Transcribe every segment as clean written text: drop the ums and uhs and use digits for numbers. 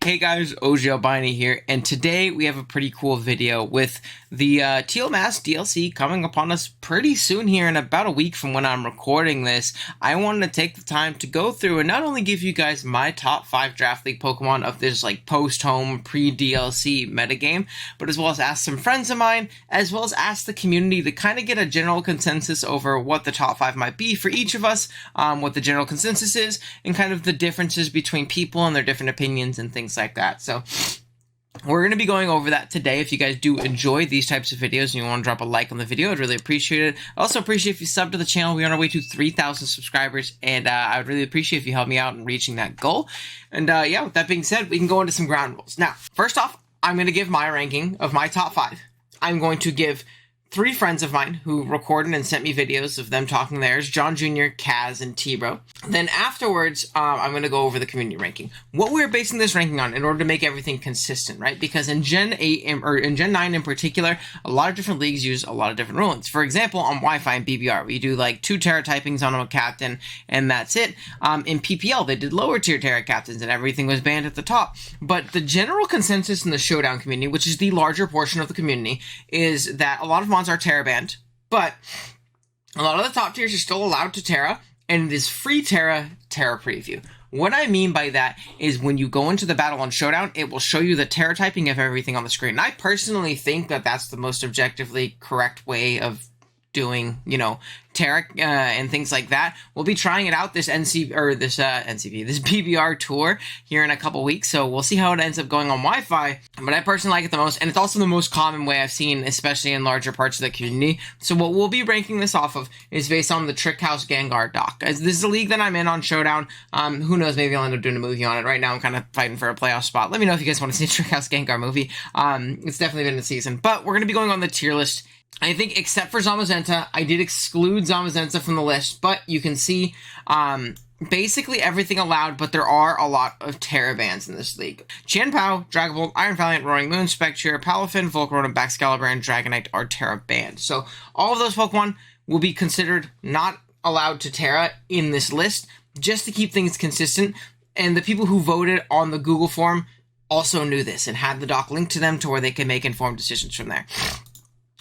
Hey guys, OGalbina here, and today we have a pretty cool video with the Teal Mask DLC coming upon us pretty soon here in about a week from when I'm recording this. I wanted to take the time to go through and not only give you guys my top 5 Draft League Pokemon of this like post-home pre-DLC metagame, but as well as ask some friends of mine, as well as ask the community to kind of get a general consensus over what the top 5 might be for each of us, what the general consensus is, and kind of the differences between people and their different opinions and things like that. So we're going to be going over that today. If you guys do enjoy these types of videos and you want to drop a like on the video, I'd really appreciate it. I also appreciate if you sub to the channel. We're on our way to 3,000 subscribers, and I would really appreciate if you help me out in reaching that goal. And yeah, with that being said, we can go into some ground rules. Now, first off, I'm going to give my ranking of my top 5. I'm going to give 3 friends of mine who recorded and sent me videos of them talking theirs, John Jr., Khaz, and Trowe. Then afterwards, I'm going to go over the community ranking. What we're basing this ranking on in order to make everything consistent, right? Because in Gen 8, or in Gen 9 in particular, a lot of different leagues use a lot of different rulings. For example, on Wi-Fi and BBR, we do like 2 Terra typings on a captain, and that's it. In PPL, they did lower tier Terra captains, and everything was banned at the top. But the general consensus in the Showdown community, which is the larger portion of the community, is that a lot of are Terra banned, but a lot of the top tiers are still allowed to Terra, and it is free Terra preview. What I mean by that is when you go into the battle on Showdown, it will show you the Terra typing of everything on the screen. And I personally think that that's the most objectively correct way of doing, you know, Terra and things like that. We'll be trying it out this this PBR tour here in a couple weeks, so we'll see how it ends up going on Wi-Fi. But I personally like it the most, and it's also the most common way I've seen, especially in larger parts of the community. So what we'll be ranking this off of is based on the Trick House Gengar doc. As this is a league that I'm in on Showdown. Who knows? Maybe I'll end up doing a movie on it. Right now, I'm kind of fighting for a playoff spot. Let me know if you guys want to see a Trick House Gengar movie. It's definitely been a season, but we're going to be going on the tier list. I think except for Zamazenta, I did exclude Zamazenta from the list, but you can see basically everything allowed, but there are a lot of Terra bans in this league. Chien-Pao, Dragapult, Iron Valiant, Roaring Moon, Spectre, Palafin, Volcarona, Baxcalibur, and Dragonite are Terra banned. So all of those Pokemon will be considered not allowed to Terra in this list, just to keep things consistent. And the people who voted on the Google form also knew this and had the doc linked to them to where they can make informed decisions from there.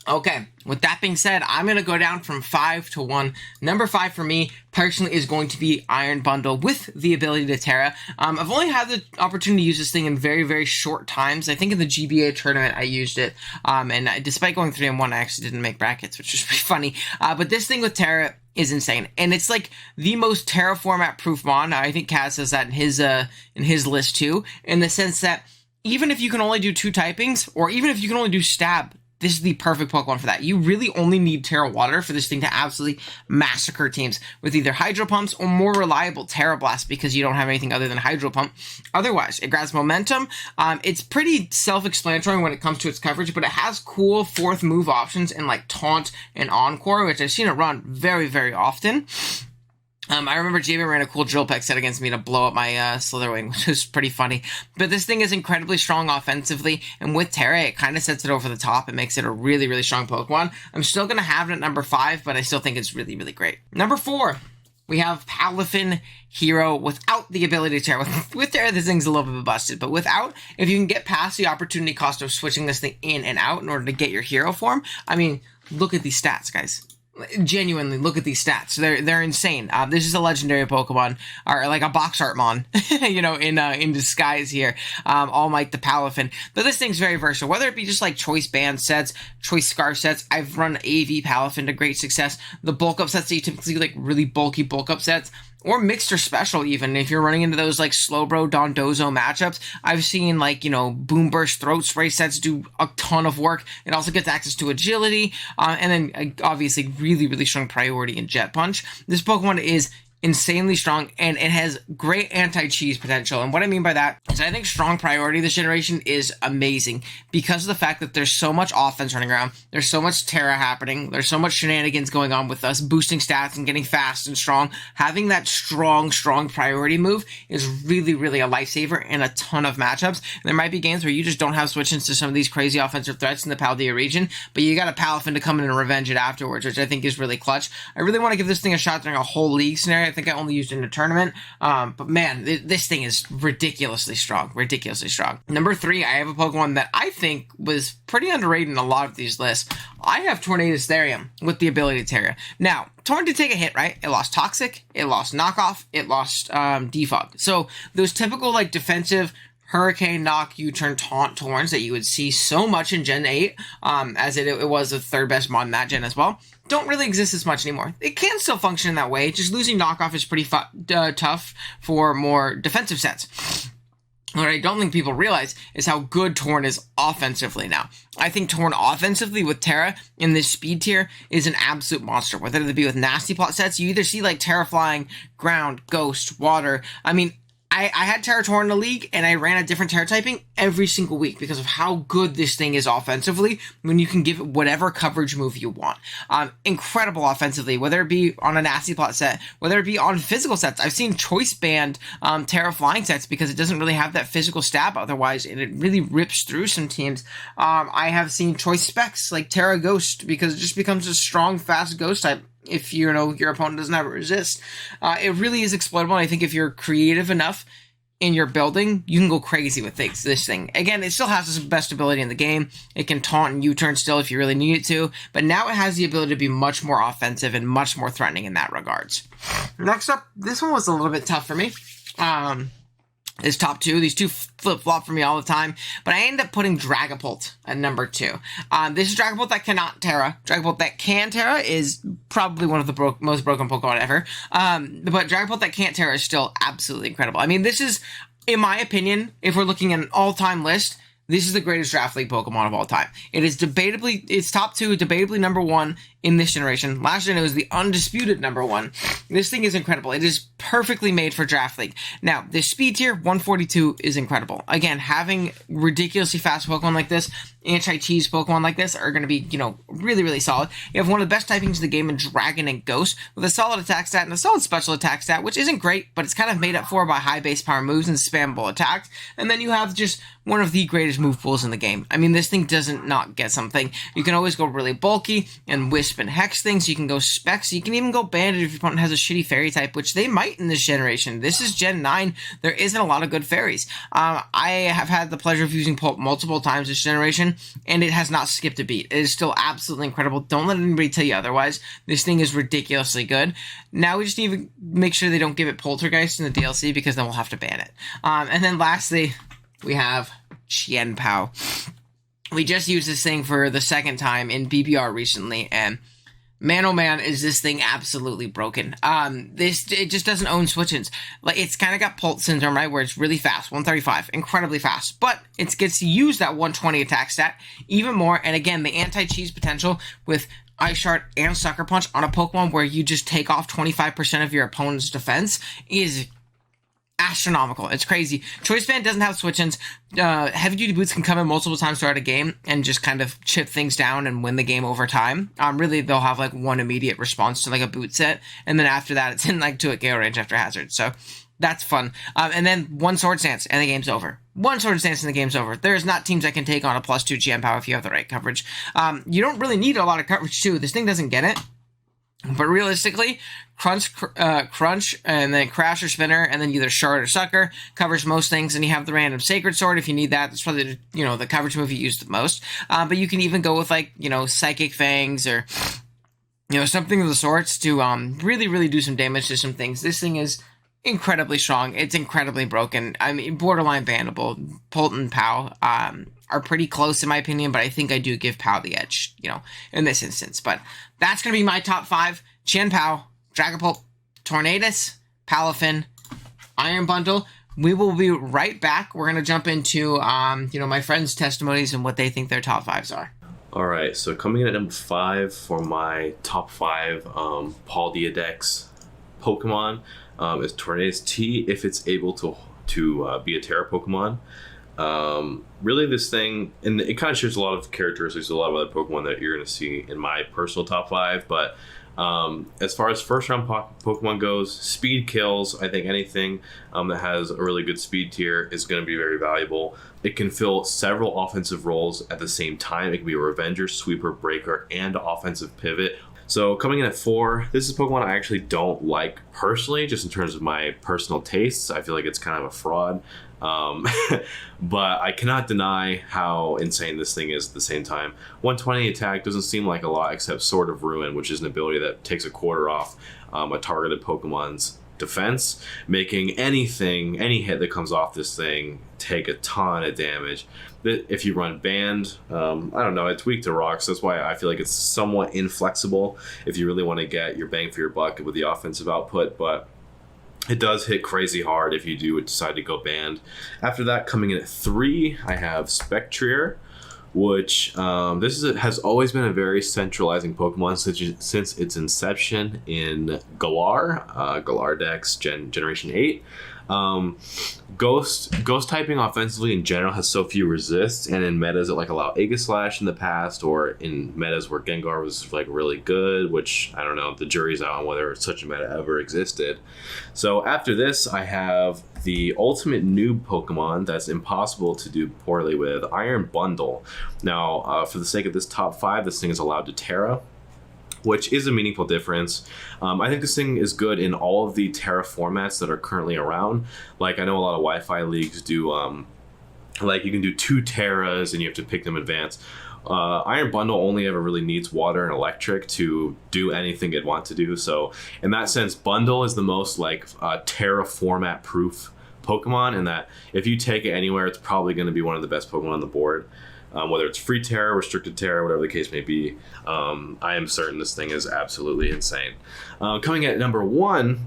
Okay, with that being said, I'm going to go down from 5 to 1. Number 5 for me, personally, is going to be Iron Bundle with the ability to Terra. I've only had the opportunity to use this thing in very, very short times. I think in the GBA tournament, I used it. And despite going 3-1, I actually didn't make brackets, which was pretty funny. But this thing with Terra is insane. And it's like the most Terra format proof mon. I think Khaz says that in his list too, in the sense that even if you can only do 2 typings, or even if you can only do stab, this is the perfect Pokemon for that. You really only need Terra Water for this thing to absolutely massacre teams with either Hydro Pumps or more reliable Terra Blast, because you don't have anything other than Hydro Pump. Otherwise, it grabs momentum. It's pretty self-explanatory when it comes to its coverage, but it has cool 4th move options in like Taunt and Encore, which I've seen it run very, very often. I remember JB ran a cool Drill Peck set against me to blow up my Slitherwing, which was pretty funny. But this thing is incredibly strong offensively, and with Terra, it kind of sets it over the top and makes it a really, really strong Pokemon. I'm still going to have it at number 5, but I still think it's really, really great. Number 4, we have Palafin Hero without the ability to Terra. With Terra, this thing's a little bit busted, but without, if you can get past the opportunity cost of switching this thing in and out in order to get your hero form, I mean, look at these stats, guys. Genuinely, look at these stats. They're insane. This is a legendary Pokemon, or like a box art mon, you know, in disguise here. All Might the Palafin. But this thing's very versatile, whether it be just like choice band sets, choice scarf sets. I've run AV Palafin to great success. The bulk up sets that you typically like really bulky bulk up sets, or mixed or special even, if you're running into those like Slowbro Dondozo matchups. I've seen like, you know, Boom Burst Throat Spray sets do a ton of work. It also gets access to agility, and then obviously really, really strong priority in Jet Punch. This Pokemon is insanely strong, and it has great anti-cheese potential. And what I mean by that is I think strong priority this generation is amazing because of the fact that there's so much offense running around, there's so much Terra happening, there's so much shenanigans going on with us boosting stats and getting fast and strong. Having that strong priority move is really, really a lifesaver in a ton of matchups. There might be games where you just don't have switch-ins to some of these crazy offensive threats in the Paldea region, but you got a Palafin to come in and revenge it afterwards, which I think is really clutch. I really want to give this thing a shot during a whole league scenario. think I only used it in a tournament. But man, this thing is ridiculously strong. Ridiculously strong. Number 3, I have a Pokemon that I think was pretty underrated in a lot of these lists. I have Tornadus Therium with the ability to Terra. Now, Torn did take a hit, right? It lost Toxic, it lost Knockoff, it lost Defog. So those typical like defensive Hurricane, Knock, U-Turn, Taunt Torns that you would see so much in Gen 8, as it was the 3rd best mod in that gen as well, don't really exist as much anymore. It can still function in that way, just losing Knockoff is pretty tough for more defensive sets. What I don't think people realize is how good Torn is offensively now. I think Torn offensively with Terra in this speed tier is an absolute monster. Whether it be with nasty plot sets, you either see like Terra Flying, Ground, Ghost, Water. I mean, I had Terra Torn in the league, and I ran a different Terra typing every single week because of how good this thing is offensively when you can give it whatever coverage move you want. Incredible offensively, whether it be on a nasty plot set, whether it be on physical sets. I've seen choice banned Terra Flying sets because it doesn't really have that physical stab otherwise, and it really rips through some teams. I have seen choice specs like Terra Ghost because it just becomes a strong, fast ghost type. If your opponent doesn't have it resist, it really is exploitable. I think if you're creative enough in your building, you can go crazy with this thing. Again, it still has the best ability in the game. It can taunt and U-turn still if you really need it to, but now it has the ability to be much more offensive and much more threatening in that regards. Next up, this one was a little bit tough for me. Is top 2. These two flip-flop for me all the time, but I ended up putting Dragapult at number 2. This is Dragapult that cannot Terra. Dragapult that can Terra is probably one of the most broken Pokemon ever, but Dragapult that can't Terra is still absolutely incredible. I mean, this is, in my opinion, if we're looking at an all-time list, this is the greatest Draft League Pokemon of all time. It is debatably, it's top 2, debatably number 1 in this generation. Last gen, it was the undisputed number 1. This thing is incredible. It is perfectly made for Draft League. Now, this speed tier, 142, is incredible. Again, having ridiculously fast Pokemon like this, anti-cheese Pokemon like this are going to be, really, really solid. You have one of the best typings in the game in Dragon and Ghost, with a solid attack stat and a solid special attack stat, which isn't great, but it's kind of made up for by high base power moves and spammable attacks. And then you have just one of the greatest move pools in the game. I mean, this thing doesn't not get something. You can always go really bulky and Wisp and Hex things. You can go Specs. You can even go Bandit if your opponent has a shitty Fairy type, which they might in this generation. This is Gen 9. There isn't a lot of good Fairies. I have had the pleasure of using Pulp multiple times this generation, and it has not skipped a beat. It is still absolutely incredible. Don't let anybody tell you otherwise. This thing is ridiculously good. Now we just need to make sure they don't give it Poltergeist in the DLC, because then we'll have to ban it. And then lastly, we have Chien-Pao. We just used this thing for the 2nd time in BBR recently, and man, oh man, is this thing absolutely broken. It just doesn't own switch-ins. Like, it's kind of got Pult syndrome, right, where it's really fast, 135, incredibly fast, but it gets to use that 120 attack stat even more, and again, the anti-cheese potential with Ice Shard and Sucker Punch on a Pokemon where you just take off 25% of your opponent's defense is astronomical. It's crazy. Choice Band doesn't have switch-ins. Heavy Duty Boots can come in multiple times throughout a game and just kind of chip things down and win the game over time. Really, they'll have like one immediate response to like a boot set, and then after that, it's in like to a KO range after hazard. So that's fun. And then one Sword Stance and the game's over. One Sword Stance and the game's over. There's not teams that can take on a +2 Chien-Pao if you have the right coverage. You don't really need a lot of coverage too. This thing doesn't get it. But realistically, Crunch, and then Crash or Spinner, and then either Shard or Sucker covers most things, and you have the random Sacred Sword if you need that. That's probably, the coverage move you use the most. But you can even go with, like, Psychic Fangs or, something of the sorts to really, really do some damage to some things. This thing is incredibly strong. It's incredibly broken. I mean, borderline bannable. Pult and Pao are pretty close in my opinion, but I think I do give Pao the edge, in this instance. But that's going to be my top 5. Chien-Pao, Dragapult, Tornadus, Palafin, Iron Bundle. We will be right back. We're going to jump into, my friends' testimonies and what they think their top 5s are. All right, so coming in at number 5 for my top 5 Polydex Pokemon is Tornadus T, if it's able to be a Terra Pokemon. Really, this thing, and it kind of shares a lot of characteristics of a lot of other Pokemon that you're going to see in my personal top 5, but as far as first round Pokemon goes, speed kills. I think anything that has a really good speed tier is going to be very valuable. It can fill several offensive roles at the same time. It can be a Revenger, Sweeper, Breaker, and offensive pivot. So coming in at 4, this is Pokemon I actually don't like personally, just in terms of my personal tastes. I feel like it's kind of a fraud. Um, but I cannot deny how insane this thing is at the same time. 120 attack doesn't seem like a lot, except Sword of Ruin, which is an ability that takes a quarter off a targeted Pokemon's defense, making any hit that comes off this thing take a ton of damage. If you run Band, I don't know, it's weak to rocks. That's why I feel like it's somewhat inflexible if you really want to get your bang for your buck with the offensive output, but it does hit crazy hard if you do decide to go Band. After that, coming in at 3, I have Spectrier, which has always been a very centralizing Pokemon since its inception in Galar Dex Generation 8. Ghost typing offensively in general has so few resists, and in metas it like allowed Aegislash in the past, or in metas where Gengar was like really good, which I don't know, the jury's out on whether such a meta ever existed. So after this, I have the ultimate noob Pokemon that's impossible to do poorly with, Iron Bundle. Now, for the sake of this top 5, this thing is allowed to Terra, which is a meaningful difference. I think this thing is good in all of the Terra formats that are currently around. Like, I know a lot of Wi-Fi leagues do, like you can do 2 Terras and you have to pick them in advance. Iron Bundle only ever really needs water and electric to do anything it'd want to do. So in that sense, Bundle is the most like Terra format proof Pokemon, in that if you take it anywhere, it's probably going to be one of the best Pokemon on the board. Whether it's free Terra, restricted Terra, whatever the case may be, I am certain this thing is absolutely insane. Coming at number 1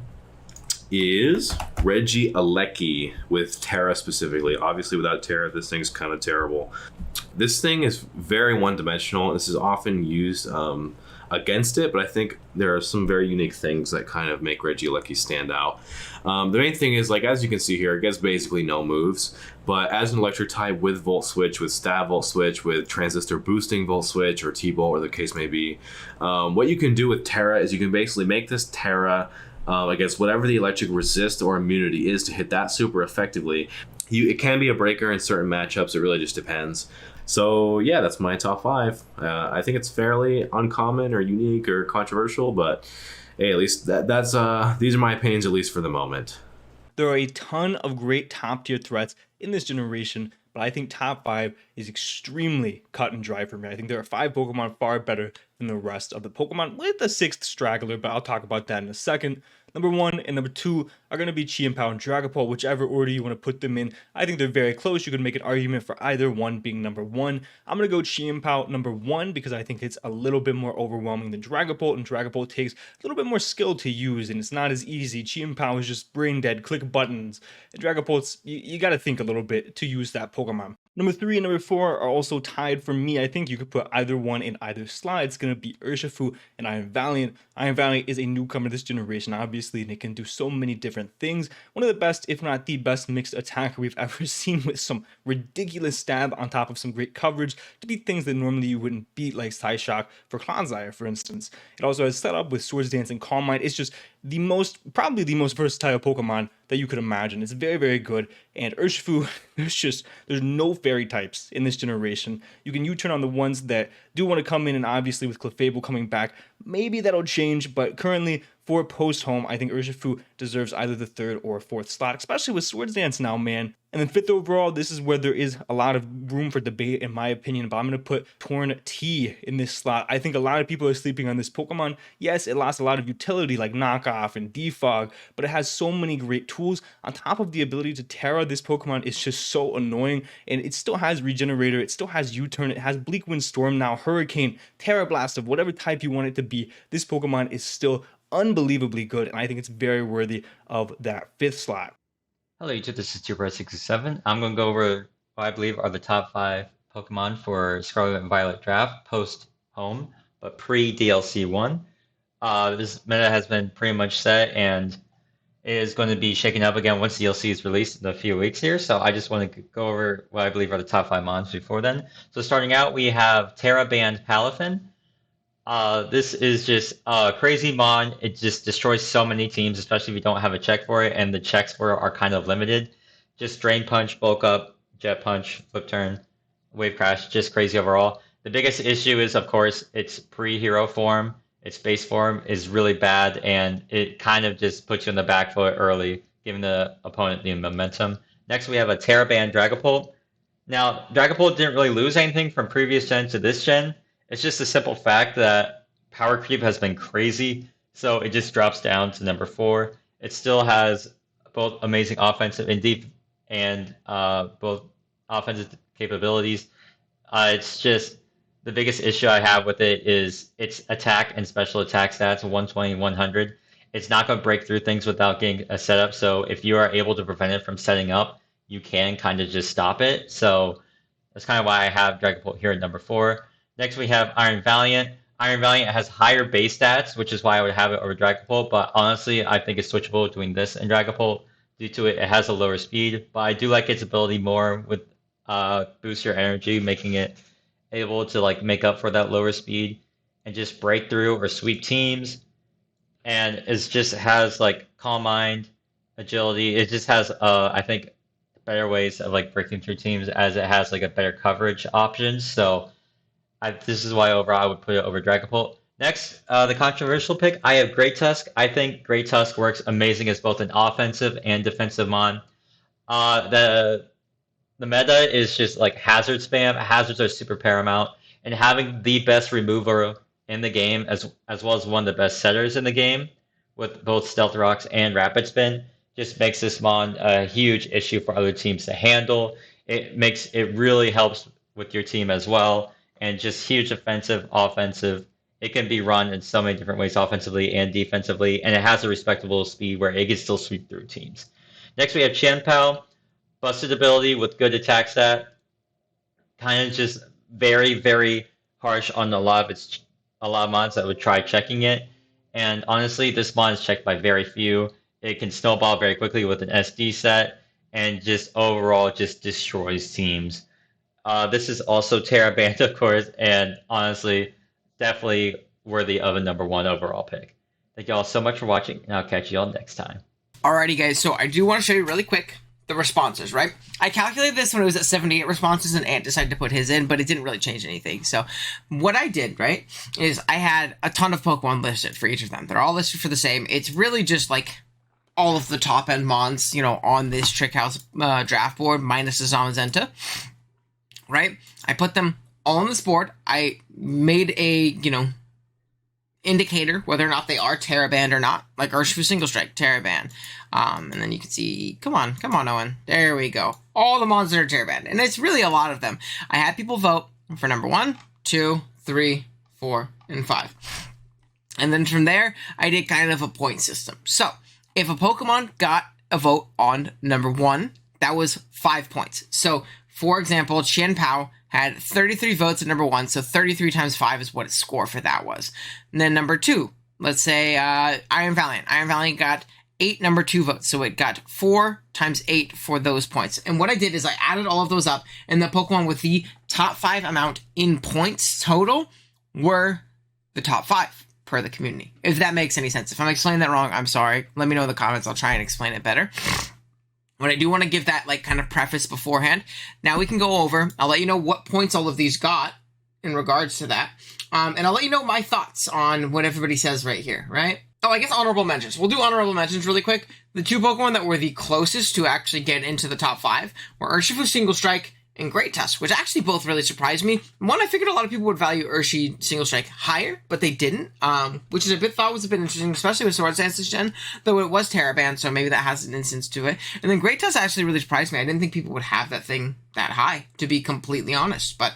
is Regieleki with Terra specifically. Obviously, without Terra, this thing's kind of terrible. This thing is very one-dimensional. This is often used against it, but I think there are some very unique things that kind of make Regieleki stand out. The main thing is, like, as you can see here, it gets basically no moves, but as an electric type with Volt Switch, with Stab Volt Switch, with Transistor Boosting Volt Switch, or T-Bolt, or the case may be, what you can do with Terra is you can basically make this Terra against whatever the electric resist or immunity is to hit that super effectively. It can be a breaker in certain matchups, it really just depends. So yeah, that's my top 5. I think it's fairly uncommon or unique or controversial, but hey, at least that's these are my opinions, at least for the moment. There are a ton of great top tier threats in this generation, but I think top 5 is extremely cut and dry for me. I think there are 5 Pokemon far better than the rest of the Pokemon, with a 6th straggler, but I'll talk about that in a second. Number 1 and number 2 are going to be Chi-Pao and Dragapult, whichever order you want to put them in. I think they're very close. You could make an argument for either one being number 1. I'm going to go Chi-Pao number 1 because I think it's a little bit more overwhelming than Dragapult, and Dragapult takes a little bit more skill to use, and it's not as easy. Chi-Pao is just brain dead, click buttons. And Dragapult's, you got to think a little bit to use that Pokemon. Number 3 and number 4 are also tied for me. I think you could put either one in either slot. It's going to be Urshifu and Iron Valiant. Iron Valiant is a newcomer this generation, obviously, and it can do so many different things. One of the best, if not the best, mixed attacker we've ever seen, with some ridiculous stab on top of some great coverage to beat things that normally you wouldn't beat, like Psyshock for Clodsire, for instance. It also has setup with Swords Dance and Calm Mind. It's just probably the most versatile Pokemon that you could imagine. It's very, very good. And Urshifu, there's no fairy types in this generation. You can U-turn on the ones that do want to come in, and obviously with Clefable coming back, maybe that'll change, but currently for post-home, I think Urshifu deserves either the 3rd or 4th slot, especially with Swords Dance now, man. And then 5th overall, this is where there is a lot of room for debate, in my opinion, but I'm going to put Torn T in this slot. I think a lot of people are sleeping on this Pokemon. Yes, it lost a lot of utility like Knockoff and Defog, but it has so many great tools. On top of the ability to Terra, this Pokemon is just so annoying, and it still has Regenerator, it still has U-turn, it has Bleak Wind Storm now, Hurricane, Terra Blast, of whatever type you want it to be. This Pokemon is still unbelievably good, and I think it's very worthy of that 5th slot. Hello YouTube, this is Tuber67. I'm going to go over what I believe are the top 5 Pokemon for Scarlet and Violet Draft post-home, but pre-DLC 1. This meta has been pretty much set and is going to be shaken up again once DLC is released in a few weeks here, so I just want to go over what I believe are the top 5 mons before then. So starting out, we have Terra Band Palafin. This is just a crazy mon. It just destroys so many teams, especially if you don't have a check for it, and the checks for it are kind of limited. Just Drain Punch, Bulk Up, Jet Punch, Flip Turn, Wave Crash, just crazy overall. The biggest issue is, of course, its pre-hero form. its base form is really bad, and it kind of just puts you on the back foot early, giving the opponent the momentum. Next, we have a Terraband Dragapult. Now, Dragapult didn't really lose anything from previous gen to this gen. It's just a simple fact that power creep has been crazy, so it just drops down to number 4. It still has both amazing offensive and deep and both offensive capabilities. It's just the biggest issue I have with it is its attack and special attack stats 120, 100. It's not going to break through things without getting a setup. So if you are able to prevent it from setting up, you can kind of just stop it. So that's kind of why I have Dragapult here at number 4. Next, we have Iron Valiant. Iron Valiant has higher base stats, which is why I would have it over Dragapult. But honestly, I think it's switchable between this and Dragapult. Due to it, it has a lower speed. But I do like its ability more with boost your energy, making it able to like make up for that lower speed and just break through or sweep teams. And it just has like Calm Mind, agility. It just has I think better ways of like breaking through teams as it has like a better coverage options. So this is why overall I would put it over Dragapult. Next, the controversial pick, I have Great Tusk. I think Great Tusk works amazing as both an offensive and defensive mon. The meta is just like hazard spam. Hazards are super paramount, and having the best remover in the game, as well as one of the best setters in the game, with both Stealth Rocks and Rapid Spin, just makes this mon a huge issue for other teams to handle. It really helps with your team as well, and just huge offensive. It can be run in so many different ways, offensively and defensively, and it has a respectable speed where it can still sweep through teams. Next, we have Chien-Pao. Busted ability with good attack stat. Kind of just very, very harsh on a lot of mods that would try checking it. And honestly, this mod is checked by very few. It can snowball very quickly with an SD set, and just overall just destroys teams. This is also Terraband, of course, and honestly, definitely worthy of a number 1 overall pick. Thank you all so much for watching, and I'll catch you all next time. Alrighty, guys, so I do want to show you really quick the responses, right? I calculated this when it was at 78 responses, and Ant decided to put his in, but it didn't really change anything. So what I did, right, is I had a ton of Pokemon listed for each of them. They're all listed for the same. It's really just like all of the top end mons, you know, on this Trick House draft board, minus the Zamazenta, right? I put them all on this board. I made a, you know, indicator whether or not they are Terraband or not, like Urshifu Single Strike, Terraband. And then you can see, come on, Owen. There we go. All the mons that are Terraband. And it's really a lot of them. I had people vote for number 1, 2, 3, 4, and 5. And then from there, I did kind of a point system. So, if a Pokemon got a vote on number 1, that was 5 points. So, for example, Chien-Pao had 33 votes at number 1, so 33 times 5 is what its score for that was. And then number 2, let's say Iron Valiant. Iron Valiant got 8 number 2 votes, so it got 4 times 8 for those points. And what I did is I added all of those up, and the Pokemon with the top 5 amount in points total were the top 5 per the community. If that makes any sense. If I'm explaining that wrong, I'm sorry. Let me know in the comments. I'll try and explain it better. But I do want to give that like kind of preface beforehand. Now we can go over. I'll let you know what points all of these got in regards to that. And I'll let you know my thoughts on what everybody says right here, right? Oh, I guess honorable mentions. We'll do honorable mentions really quick. The 2 Pokemon that were the closest to actually get into the top 5 were Urshifu Single Strike and Great Tusk, which actually both really surprised me. One, I figured a lot of people would value Urshifu Single Strike higher, but they didn't, which is thought was a bit interesting, especially with Swords Dance this gen, though it was Terraband, so maybe that has an instance to it. And then Great Tusk actually really surprised me. I didn't think people would have that thing that high, to be completely honest, but,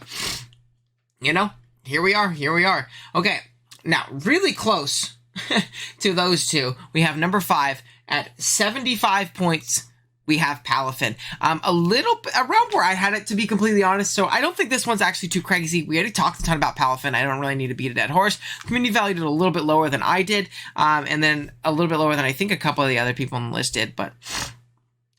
you know, here we are. Okay, now, really close to those 2, we have number 5 at 75 points. We have Palafin. A little around where I had it, to be completely honest, so I don't think this one's actually too crazy. We already talked a ton about Palafin. I don't really need to beat a dead horse. Community valued it a little bit lower than I did, and then a little bit lower than I think a couple of the other people on the list did, but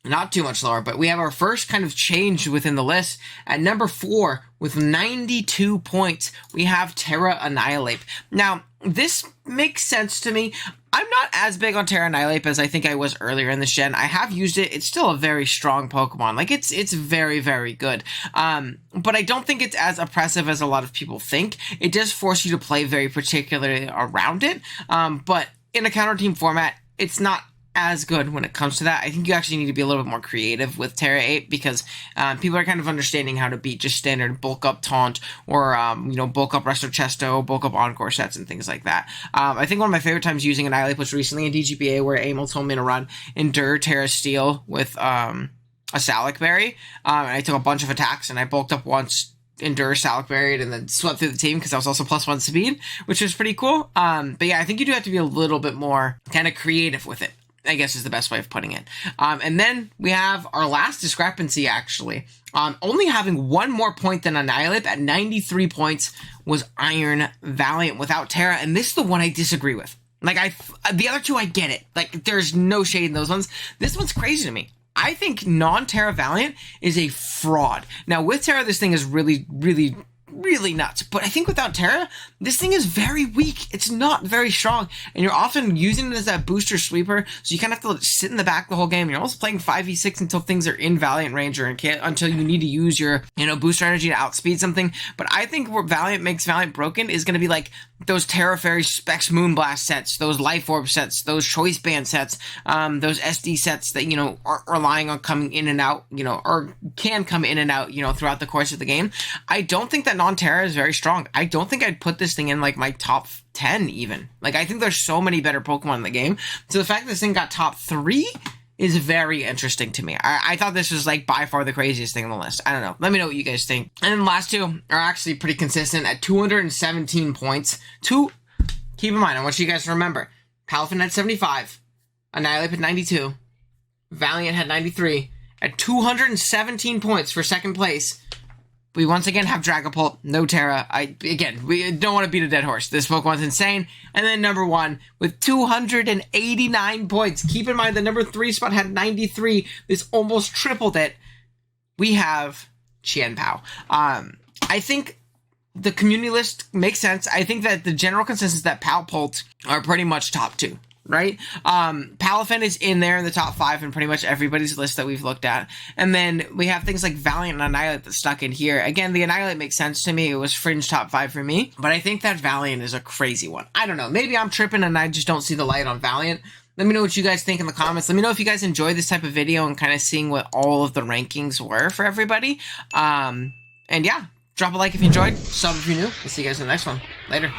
not too much lower. But we have our first kind of change within the list. At number 4, with 92 points, we have Terra Annihilate. Now, this makes sense to me. I'm not as big on Terra Annihilate as I think I was earlier in this gen. I have used it. It's still a very strong Pokemon. Like, it's very, very good. But I don't think it's as oppressive as a lot of people think. It does force you to play very particularly around it. But in a counter team format, it's not as good when it comes to that. I think you actually need to be a little bit more creative with Terra 8 because people are kind of understanding how to beat just standard bulk up taunt or bulk up Resto Chesto, bulk up Encore sets and things like that. I think one of my favorite times using Annihilate was recently in DGBA where Emil told me to run Endure Terra Steel with a Salac Berry, and I took a bunch of attacks and I bulked up once, Endure, Salac Berry, and then swept through the team because I was also +1 speed, which was pretty cool. But yeah, I think you do have to be a little bit more kind of creative with it, I guess is the best way of putting it. And then we have our last discrepancy, actually. Only having one more point than Annihilate at 93 points was Iron Valiant without Terra, and this is the one I disagree with. Like, the other two, I get it. Like, there's no shade in those ones. This one's crazy to me. I think non-Terra Valiant is a fraud. Now, with Terra, this thing is really, really, really nuts. But I think without Terra, this thing is very weak. It's not very strong. And you're often using it as that booster sweeper. So you kind of have to sit in the back the whole game. You're almost playing 5v6 until things are in Valiant range or until you need to use your, booster energy to outspeed something. But I think what Valiant makes Valiant broken is going to be like those Terra Fairy Specs Moonblast sets, those Life Orb sets, those Choice Band sets, those SD sets that, aren't relying on coming in and out, or can come in and out, throughout the course of the game. I don't think that non-Terra is very strong. I don't think I'd put this thing in like my top 10 even. Like, I think there's so many better Pokemon in the game. So the fact that this thing got top 3 is very interesting to me. I thought this was like by far the craziest thing on the list. I don't know. Let me know what you guys think. And then the last two are actually pretty consistent at 217 points. Keep in mind, I want you guys to remember, Palafin had 75, Annihilate had 92, Valiant had 93, at 217 points for second place. We once again have Dragapult, no Terra. We don't want to beat a dead horse. This Pokemon's insane. And then number 1 with 289 points. Keep in mind the number 3 spot had 93. This almost tripled it. We have Qianpao. I think the community list makes sense. I think that the general consensus that Palpult are pretty much top 2. Right? Palafin is in there in the top 5 in pretty much everybody's list that we've looked at. And then we have things like Valiant and Annihilate that stuck in here. Again, the Annihilate makes sense to me. It was fringe top 5 for me. But I think that Valiant is a crazy one. I don't know. Maybe I'm tripping and I just don't see the light on Valiant. Let me know what you guys think in the comments. Let me know if you guys enjoy this type of video and kind of seeing what all of the rankings were for everybody. And yeah, drop a like if you enjoyed. Sub if you're new. We'll see you guys in the next one. Later.